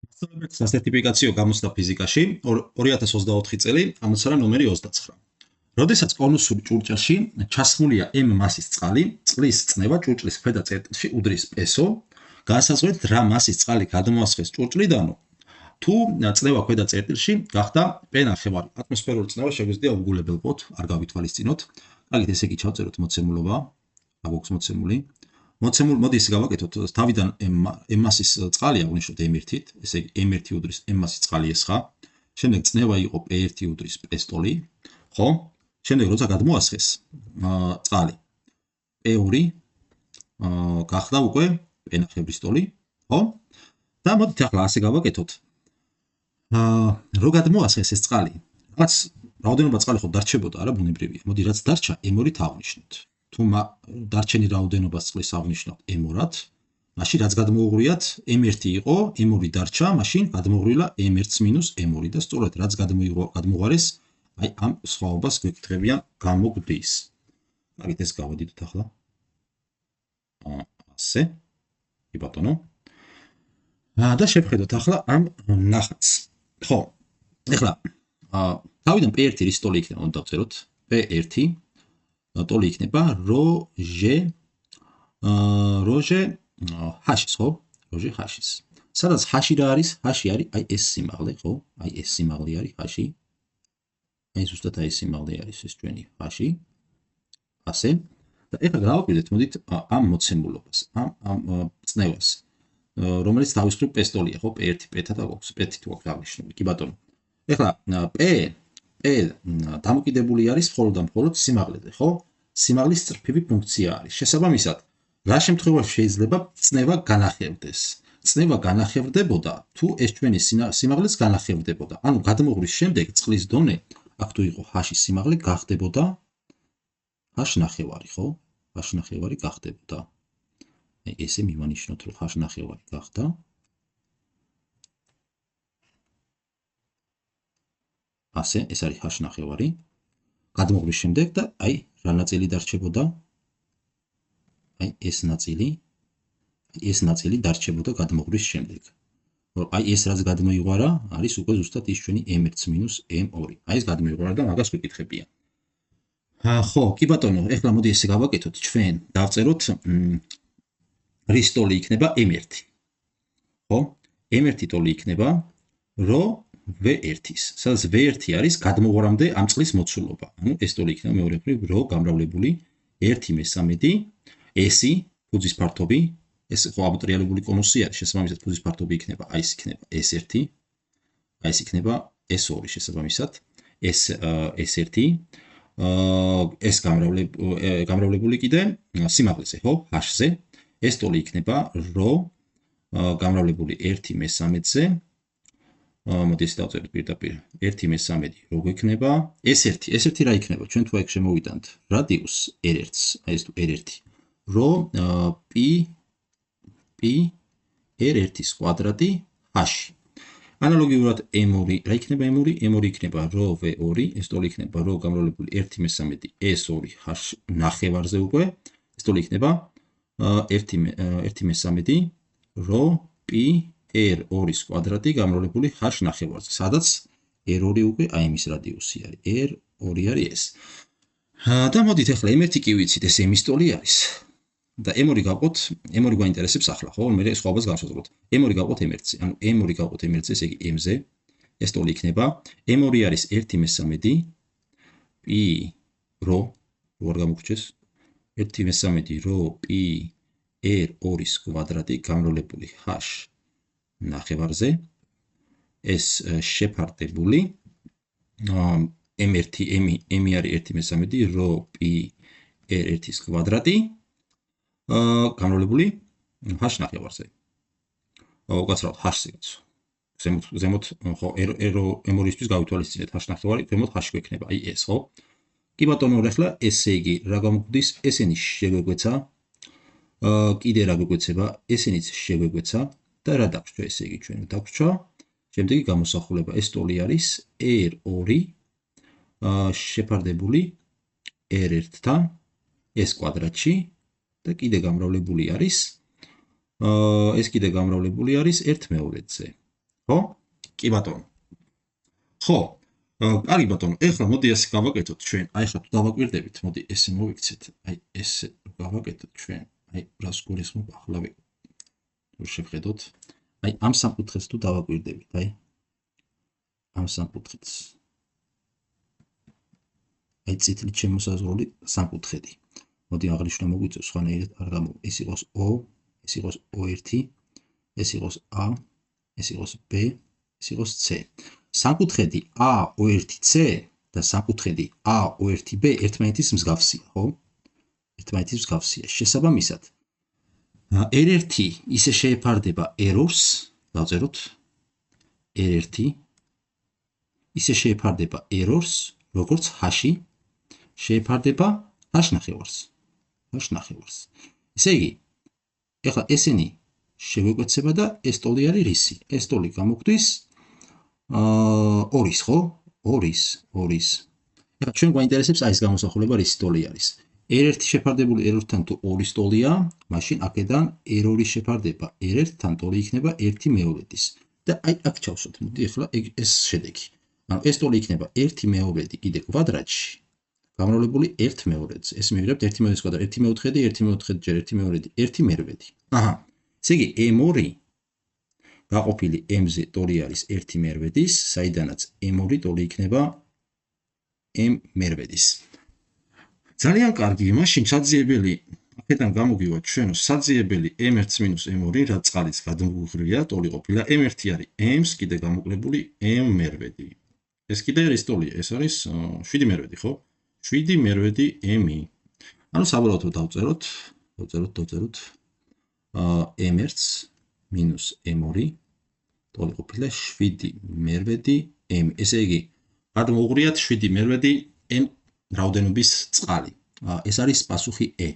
მასწავლებელი სასერტიფიკაციო გამოცდა ფიზიკაში 2024 წელი ამოცანა ნომერი 29. როდესაც კონუსური ჭურჭელში ჩასხმულია m მასის წყალი, წყლის წნევა ჭურჭლის ქვედა წერტილში უდრის პესო, განსაზღვრეთ რა მასის წყალი გადმოასხეს ჭურჭლიდანო, თუ წნევა ქვედა წერტილში გახდა p ნახევარი. ატმოსფერული წნევა შეგვიძლია უგულებელყოთ, არ გავითვალისწინოთ. კარგით, ესე იგი ჩავწეროთ მოცემულობა. აგვაქვს მოცემული. მოდი ისე გავაკეთოთ, თავიდან m მასის წყალი აღვნიშნოთ m1-ით, ესე იგი m1 უდრის m მასის წყალი ეს ხა. შემდეგ წნევა იყო p1 უდრის p-სტოლი, ხო? შემდეგ როცა გადმოასხეს წყალი p2 გახდა უკვე p ნახევრის სტოლი, ხო? და მოდით ახლა ასე გავაკეთოთ. რო გადმოასხეს ეს წყალი, რაც რაოდენობა წყალი ხო დარჩებოდა, არა ბუნებრივია. მოდი რაც დარჩა m2-ით აღვნიშნოთ. თუ დარჩენი რაოდენობა წყლის აღვნიშნავთ m2-ად, მაშინ რაც გადმოუღრიათ m1 იყო, m2 დარჩა, მაშინ გადმოუღრილა m1 მინუს m2 და სწორედ რაც გადმოუღარეს, აი ამ სხვაობას გვეკითხებიან გამოგვდის. კარგით, ეს გავადიდოთ ახლა. ასე. კი ბატონო. და შევხედოთ ახლა ამ ნახატს. ხო. ეხლა თავიდან p1 რის ტოლი იქნება, უნდა დავწეროთ. p1 ტოლი იქნება როჟე ჰაშის, ხო? როჟე ჰაშის. სადაც ჰაში რა არის? ჰაში არის აი ეს სიმაღლე, ხო? აი ეს სიმაღლე არის ჰაში. აი ზუსტად აი ეს სიმაღლე არის ეს ჩვენი ჰაში. ასე. და ეხლა გავაკვირდეთ, მოდით ამ მოცემულობას, ამ წნევას, რომელიც თავისუფლად p-სტოლია, ხო? p1 p-თან და გვაქვს p-ით გვაქვს აღნიშნული. კი ბატონო. ეხლა p დამოკიდებული არის მხოლოდ და მხოლოდ სიმაღლეზე, ხო? სიმაღლის წრფივი ფუნქცია არის. შესაბამისად, რა შემთხვევაში შეიძლება წნევა განახევდეს? წნევა განახევდებოდა, თუ ეს ჩვენი სიმაღლეც განახევდებოდა. ანუ გადმოღრის შემდეგ წყლის დონე, აქ თუ იყო ჰ-ის სიმაღლე, გახდებოდა h ნახევარი, ხო? h ნახევარი გახდებოდა. აი ესე მივანიშნოთ, რომ h ნახევარი გახდა. ასე, ეს არის h ნახევარი. გადმოღრის შემდეგ და აი რა ნაწილი დარჩებოდა? აი ეს ნაწილი დარჩებოდა გადმოღრის შემდეგ. აი ეს რაც გადმოიღვარა, არის უკვე ზუსტად ის ჩვენი m1 მინუს m2. აი ეს გადმოიღვარა და მაგას ვიკითხებია. ხო, კი ბატონო, ეხლა მოდი ესე გავაკეთოთ, ჩვენ დავწეროთ რის ტოლი იქნება m1. ხო? m1 ტოლი იქნება v1-ის, სადაც v1 არის გადმოღრამდე ამ წყლის მოცულობა. ანუ ეს ტოლი იქნება მეორე მხრივ რho გამრავლებული 1/3 s-ი ფუძის ფართობი, ეს ხო აბუტრიალებული კონუსი არის, შესაბამისად ფუძის ფართობი იქნება, აი ეს იქნება s1, აი ეს იქნება s2 შესაბამისად, s1, ეს გამრავლებული კიდე სიმაღლეზე, ხო? h-ზე, ეს ტოლი იქნება rho გამრავლებული 1/3-ზე. მოდი ესე დავწეროთ პირდაპირ 1/3 რო გვექნება s1 რა იქნება? ჩვენ თუ აქ შემოვიტანთ რადიუსს r1-ს, აი ეს თუ r1 რო p r1-ის კვადრატი h. ანალოგიურად m2 რა იქნება m2? m2 იქნება რო v2, ეს ტოლი იქნება რო გამრავლებული 1/3 s2 h ნახევარზე უკვე. ეს ტოლი იქნება 1/3 რო p r2-ის კვადრატი გამრავლებული h ნახევარზე, სადაც r2 უკვე აი იმის რადიუსი არის. r2 არის ეს. და მოდით ახლა m1 კი ვიცით, ეს m-ის ტოლი არის. და m2 გავყოთ, m2 გვაინტერესებს ახლა, ხო? მე სხვაობას გავშევძლებთ. m2 გავყოთ m1-ზე, ანუ m2 გავყოთ m1-ზე, ესე იგი m-ზე. ეს ტოლი იქნება m2 არის 1/3 p რო არ გამოგრჩეს 1/3 რო p r2-ის კვადრატი გამრავლებული h ნახევარზე, ეს შეფარდებული m1 არის 1/3 რო p r1-ის კვადრატი გამრავლებული h ნახევარზე. უკაცრავად h-ზე გაცო. ზემოთ ხო m2-ისთვის გავითვალისწინეთ h ნახევარი, ზემოთ h გვექნება, აი ეს, ხო? კი ბატონო, ახლა ესე იგი რა გამოგვდის? ესენი შეგვეგვეცა. კიდე რა გვეგვეცება? ესენიც შეგვეგვეცა. და რა დაგვრჩა ესე იგი ჩვენ დაგვრჩა შემდეგი გამოსახულება ეს ტოლი არის r2 შეფარდებული r1-თან s კვადრატში და კიდე გამრავლებული არის ეს კიდე გამრავლებული არის 1/2-ზე ხო? კი ბატონო. ხო, კარგი ბატონო, ეხლა მოდი ასე გავაკეთოთ ჩვენ. აი ხა თუ დავაკვირდებით, მოდი ესე მოვიქცეთ. აი ესე გავაკეთოთ ჩვენ. აი რას გულისხმობ ახლა თუ შევხედოთ. აი ამ სამკუთხედს თუ დავაკვირდებით, აი ამ სამკუთხედს. აი წითლით შემოსაზღვრული სამკუთხედი. მოდი აღნიშნო მოგვიწევს სხვანაირად არ გამო. ეს იყოს O, ეს იყოს O1, ეს იყოს A, ეს იყოს B, ეს იყოს C. სამკუთხედი A-O1-C და სამკუთხედი A-O1-B ერთმანეთის მსგავსია, ხო? ერთმანეთის მსგავსია. შესაბამისად, R1 ისე შეეფარდება errors, დავწეროთ R1 ისე შეეფარდება errors, როგორც H-ი შეეფარდება H-ნახევარს. H-ნახევარს. ესე იგი, ეხლა ესენი შევეკვეცება და ეს ტოლი არის რისი? ეს ტოლი გამოგვდის 2-ის, ხო? 2-ის. ეხლა ჩვენ გვაინტერესებს აი ეს გამოსახულება რისი ტოლი არის. R1 შეფარდებული R2-თან თუ 2-ის ტოლია, მაშინ აქედან R2-ის შეფარდება R1-თან ტოლი იქნება 1/2-ის. და აი აქ ჩავსვათ. მოდი ეხლა ეს შედეგი. ანუ ეს ტოლი იქნება 1/2 კიდე კვადრატში გამრავლებული 1/2-ზე. ეს მივიღებთ 1/2 კვადრატი, 1/4, 1/4 ჯერ 1/2, 1/2. აჰა. ესე იგი M2 გაყოფილი M-ზე ტოლი არის 1/2-ის, საიდანაც M2 ტოლი იქნება M2-ის. ძალიან კარგი, მაშინ საძიებელი აქედან გამოგივათ ჩვენო საძიებელი M1 - M2, რაც წყალიც გადმოუღრია, ტოლი ყოფილა M1 არის M-ს კიდე გამოკლებული M2. ეს კიდე არის ტოლია, ეს არის 7/2, ხო? 7/2 M-ი. ანუ საბოლოოდ დავწეროთ M1 - M2 ტოლი ყოფილა 7/2 M. ესე იგი, გადმოუღრიათ 7/2 M რაოდენობის წყალი. ეს არის პასუხი E.